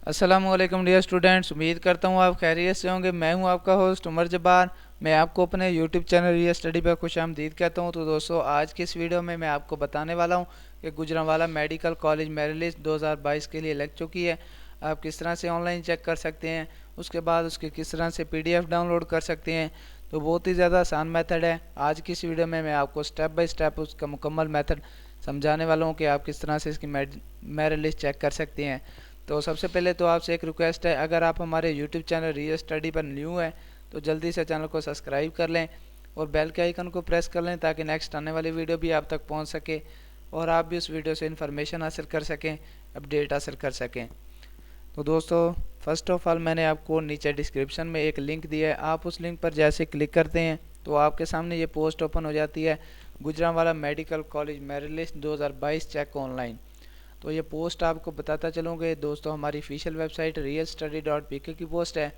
अस्सलामुअलैकुम dear students, उम्मीद करता हूँ आप खैरियत से होंगे। मैं हूँ आपका होस्ट उमर जब्बार। मैं आपको अपने यूट्यूब चैनल रियल स्टडी पर खुशामदीद कहता हूँ। तो दोस्तों, आज की इस वीडियो में मैं आपको बताने वाला हूँ कि Gujranwala medical college merit list 2022 के लिए लग चुकी है। आप किस तरह से ऑनलाइन चेक कर सकते हैं, उसके बाद उसके किस तरह से PDF डाउनलोड कर सकते हैं। तो बहुत ही ज़्यादा आसान मेथड है। आज की इस वीडियो में मैं आपको स्टेप बाय स्टेप उसका मुकम्मल मेथड समझाने वाला हूँ कि आप किस तरह से इसकी मेरिट लिस्ट चेक कर सकते हैं। तो सबसे पहले तो आपसे एक रिक्वेस्ट है, अगर आप हमारे यूट्यूब चैनल रियल स्टडी पर न्यू है तो जल्दी से चैनल को सब्सक्राइब कर लें और बेल के आइकन को प्रेस कर लें ताकि नेक्स्ट आने वाली वीडियो भी आप तक पहुंच सके और आप भी उस वीडियो से इन्फॉर्मेशन हासिल कर सकें, अपडेट हासिल कर सकें। तो दोस्तों, फर्स्ट ऑफ ऑल मैंने आपको नीचे डिस्क्रिप्शन में एक लिंक दिया है। आप उस लिंक पर जैसे क्लिक करते हैं तो आपके सामने ये पोस्ट ओपन हो जाती है, Gujranwala medical college merit list 2022 check online. तो ये पोस्ट आपको बताता चलूँगा दोस्तों, हमारी ऑफिशियल वेबसाइट realstudy.pk की पोस्ट है,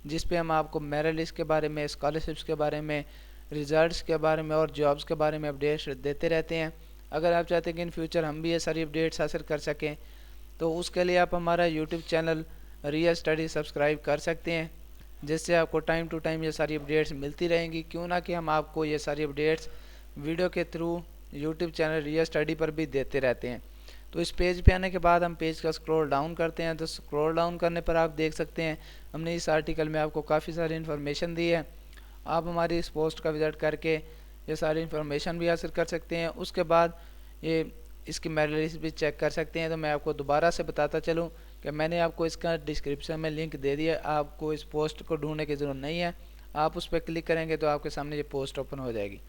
जिस पे हम आपको मेरिट लिस्ट के बारे में, स्कॉलरशिप्स के बारे में, रिजल्ट्स के बारे में और जॉब्स के बारे में अपडेट्स देते रहते हैं। अगर आप चाहते हैं कि इन फ्यूचर हम भी ये सारी अपडेट्स हासिल कर सकें तो उसके लिए आप हमारा YouTube channel real study subscribe कर सकते हैं, जिससे आपको टाइम टू टाइम ये सारी अपडेट्स मिलती रहेंगी। क्यों ना कि हम आपको ये सारी अपडेट्स वीडियो के through YouTube channel real study पर भी देते रहते हैं। तो इस पेज पे आने के बाद हम पेज का स्क्रॉल डाउन करते हैं। तो स्क्रॉल डाउन करने पर आप देख सकते हैं हमने इस आर्टिकल में आपको काफ़ी सारी इन्फॉर्मेशन दी है। आप हमारी इस पोस्ट का विजिट करके ये सारी इन्फॉर्मेशन भी हासिल कर सकते हैं। उसके बाद ये इसकी मेरिट लिस्ट भी चेक कर सकते हैं। तो मैं आपको दोबारा से बताता चलूँ कि मैंने आपको इसका डिस्क्रिप्शन में लिंक दे दिया। आपको इस पोस्ट को ढूंढने की ज़रूरत नहीं है, आप उस पर क्लिक करेंगे तो आपके सामने ये पोस्ट ओपन हो जाएगी।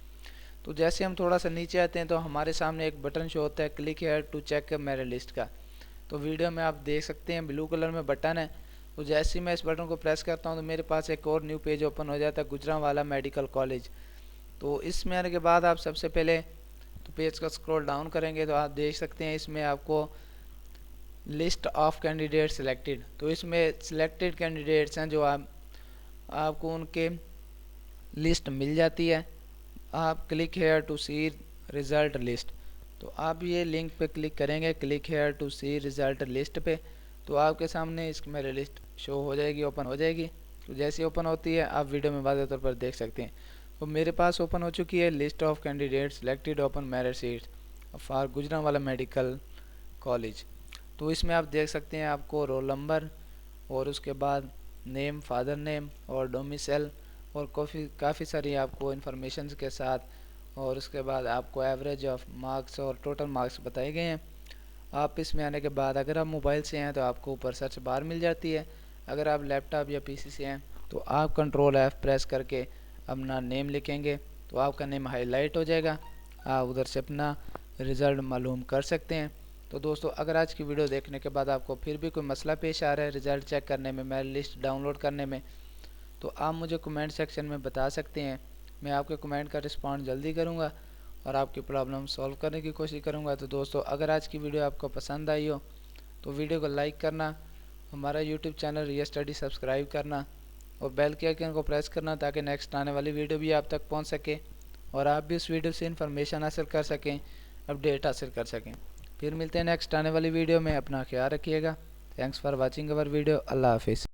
तो जैसे हम थोड़ा सा नीचे आते हैं तो हमारे सामने एक बटन शो होता है, click here to check merit list का। तो वीडियो में आप देख सकते हैं ब्लू कलर में बटन है। तो जैसे ही मैं इस बटन को प्रेस करता हूं तो मेरे पास एक और न्यू पेज ओपन हो जाता है, गुजरांवाला मेडिकल कॉलेज। तो इसमें आने के बाद आप सबसे पहले तो पेज का स्क्रॉल डाउन करेंगे तो आप देख सकते हैं इसमें आपको लिस्ट ऑफ कैंडिडेट सिलेक्टेड। तो इसमें सिलेक्टेड कैंडिडेट्स हैं जो आपको उनके लिस्ट मिल जाती है। आप click here to see result list, तो आप ये लिंक पे क्लिक करेंगे, click here to see result list पे, तो आपके सामने इसकी मेरी लिस्ट शो हो जाएगी, ओपन हो जाएगी। तो जैसे ओपन होती है आप वीडियो में वाज़ेह तौर पर देख सकते हैं। तो मेरे पास ओपन हो चुकी है list of candidate selected open merit seats for Gujranwala medical college. तो इसमें आप देख सकते हैं आपको रोल नंबर और उसके बाद नेम, फादर नेम और डोमिसाइल और काफ़ी सारी आपको इन्फॉर्मेशन के साथ और उसके बाद आपको एवरेज ऑफ मार्क्स और टोटल मार्क्स बताए गए हैं। आप इसमें आने के बाद अगर आप मोबाइल से हैं तो आपको ऊपर सर्च बार मिल जाती है। अगर आप लैपटॉप या PC से हैं तो आप कंट्रोल F प्रेस करके अपना नेम लिखेंगे तो आपका नेम हाईलाइट हो जाएगा। आप उधर से अपना रिज़ल्ट मालूम कर सकते हैं। तो दोस्तों, अगर आज की वीडियो देखने के बाद आपको फिर भी कोई मसला पेश आ रहा है रिज़ल्ट चेक करने में, मेरिट लिस्ट डाउनलोड करने में, तो आप मुझे कमेंट सेक्शन में बता सकते हैं। मैं आपके कमेंट का रिस्पॉन्ड जल्दी करूंगा और आपकी प्रॉब्लम सॉल्व करने की कोशिश करूंगा। तो दोस्तों, अगर आज की वीडियो आपको पसंद आई हो तो वीडियो को लाइक करना, हमारा YouTube channel real study subscribe करना और बेल के आइकन को प्रेस करना ताकि नेक्स्ट आने वाली वीडियो भी आप तक पहुंच सके और आप भी उस वीडियो से इन्फॉर्मेशन हासिल कर सकें, अपडेट हासिल कर सकें। फिर मिलते हैं नेक्स्ट आने वाली वीडियो में। अपना ख्याल रखिएगा। Thanks for watching our video. अल्लाह हाफिज़।